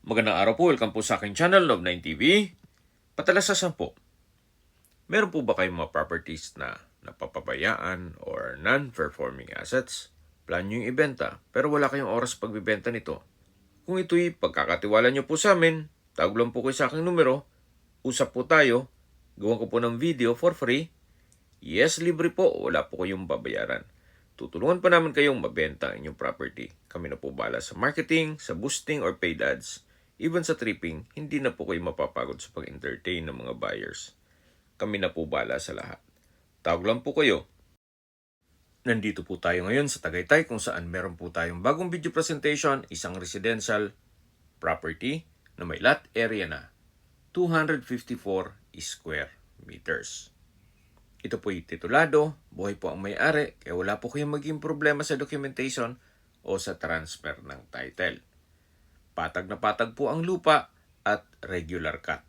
Magandang araw po, welcome po sa aking channel, Love9TV. Patalasasan po, meron po ba kayong mga properties na napapabayaan or non-performing assets? Plan nyo yung ibenta, pero wala kayong oras pagbibenta nito. Kung ito'y pagkakatiwala nyo po sa amin, tawag lang po kayo sa aking numero, usap po tayo, gawan ko po ng video for free. Yes, libre po, wala po kayong babayaran. Tutulungan pa namin kayong mabenta ang inyong property. Kami na po bahala sa marketing, sa boosting or paid ads. Even sa tripping, hindi na po kayo mapapagod sa pag-entertain ng mga buyers. Kami na po bahala sa lahat. Tawag lang po kayo. Nandito po tayo ngayon sa Tagaytay kung saan meron po tayong bagong video presentation, isang residential property na may lot area na 254 square meters. Ito po'y titulado, buhay po ang may-ari, kaya wala po kayong maging problema sa documentation o sa transfer ng title. Patag na patag po ang lupa at regular cut.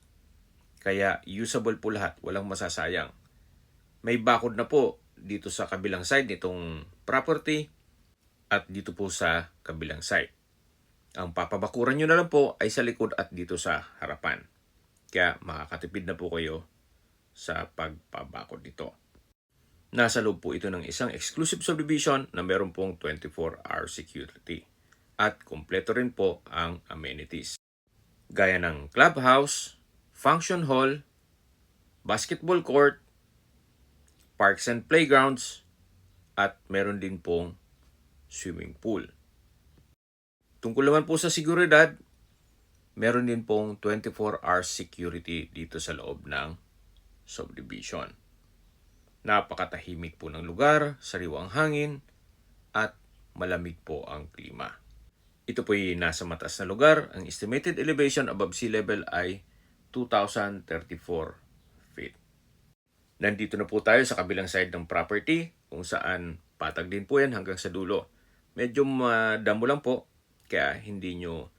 Kaya usable po lahat, walang masasayang. May bakod na po dito sa kabilang side nitong property at dito po sa kabilang side. Ang papabakuran nyo na lang po ay sa likod at dito sa harapan. Kaya makakatipid na po kayo sa pagpabakod nito. Nasa loob po ito ng isang exclusive subdivision na meron pong 24-hour security. At kumpleto rin po ang amenities. Gaya ng clubhouse, function hall, basketball court, parks and playgrounds, at meron din pong swimming pool. Tungkol naman po sa seguridad, meron din pong 24-hour security dito sa loob ng subdivision. Napakatahimik po ng lugar, sariwang hangin, at malamig po ang klima. Ito po'y nasa mataas na lugar. Ang estimated elevation above sea level ay 2,034 feet. Nandito na po tayo sa kabilang side ng property kung saan patag din po yan hanggang sa dulo. Medyo madamo lang po kaya hindi nyo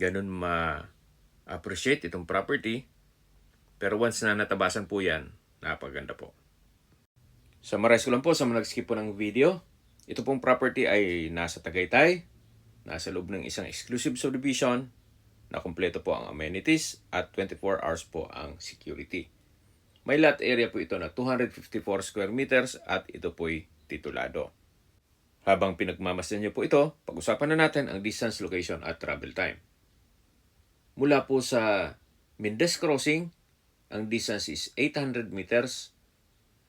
ganun ma-appreciate itong property. Pero once na natabasan po yan, napaganda po. Summarize ko lang po sa mga nag-skip po ng video. Ito pong property ay nasa Tagaytay. Nasa loob ng isang exclusive subdivision na kumpleto po ang amenities at 24 hours po ang security. May lot area po ito na 254 square meters at ito po'y titulado. Habang pinagmamasdan niyo po ito, pag-usapan na natin ang distance, location at travel time. Mula po sa Mendez Crossing, ang distance is 800 meters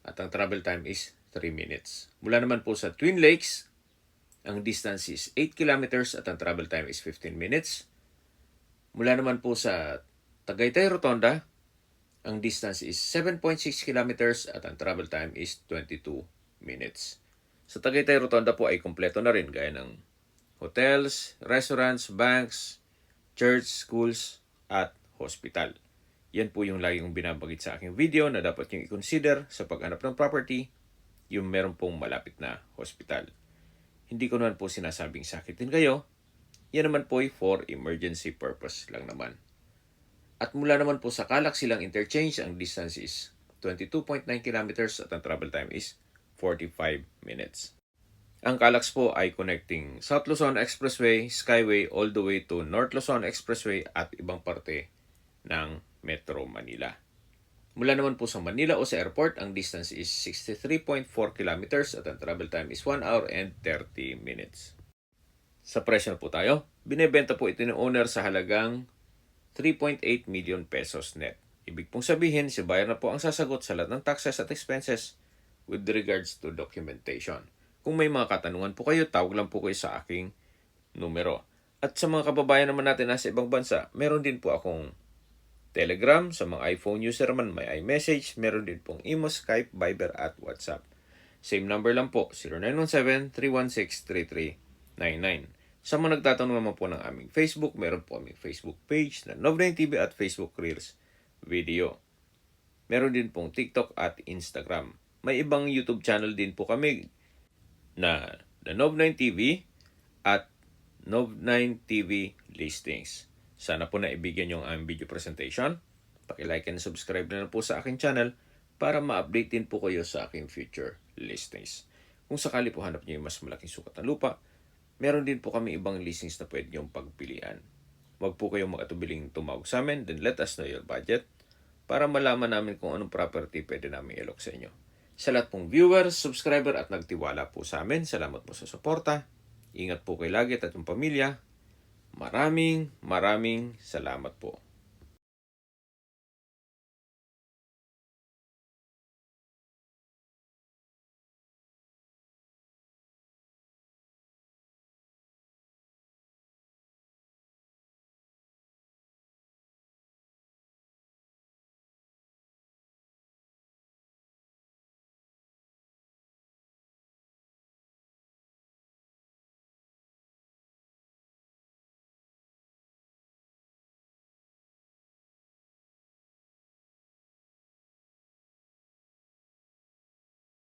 at ang travel time is 3 minutes. Mula naman po sa Twin Lakes, ang distance is 8 kilometers at ang travel time is 15 minutes. Mula naman po sa Tagaytay Rotonda, ang distance is 7.6 kilometers at ang travel time is 22 minutes. Sa Tagaytay Rotonda po ay kumpleto na rin gaya ng hotels, restaurants, banks, church, schools, at hospital. Yan po yung lagi kong binabagit sa aking video na dapat yung i-consider sa paghanap ng property, yung meron pong malapit na hospital. Hindi ko naman po sinasabing sakitin kayo. Yan naman po ay for emergency purpose lang naman. At mula naman po sa Calac Silang Interchange, ang distance is 22.9 kilometers at ang travel time is 45 minutes. Ang Calac po ay connecting South Luzon Expressway, Skyway, all the way to North Luzon Expressway at ibang parte ng Metro Manila. Mula naman po sa Manila o sa airport, ang distance is 63.4 kilometers at ang travel time is 1 hour and 30 minutes. Sa presyo po tayo, binebenta po ito ng owner sa halagang 3.8 million pesos net. Ibig pong sabihin, si buyer na po ang sasagot sa lahat ng taxes at expenses with regards to documentation. Kung may mga katanungan po kayo, tawag lang po kayo sa aking numero. At sa mga kababayan naman natin nasa ibang bansa, meron din po akong Telegram, sa mga iPhone user man may iMessage, meron din pong Imo, Skype, Viber at WhatsApp. Same number lang po, 0917-316-3399. Sa mga nagtatanong naman po ng aming Facebook, meron po aming Facebook page na Love9TV at Facebook Reels video. Meron din pong TikTok at Instagram. May ibang YouTube channel din po kami na The Love9TV at Love9TV Listings. Sana po naibigyan yung aming video presentation. Paki-like and subscribe na po sa aking channel para ma-update din po kayo sa aking future listings. Kung sakali po hanap niyo yung mas malaking sukat ng lupa, meron din po kami ibang listings na pwede niyong pagpilian. Huwag po kayong makatubiling tumawag sa amin, then let us know your budget para malaman namin kung anong property pwede namin ilok sa inyo. Sa lahat pong viewers, subscriber at nagtiwala po sa amin, salamat po sa suporta. Ingat po kayo lagi at yung pamilya. Maraming salamat po.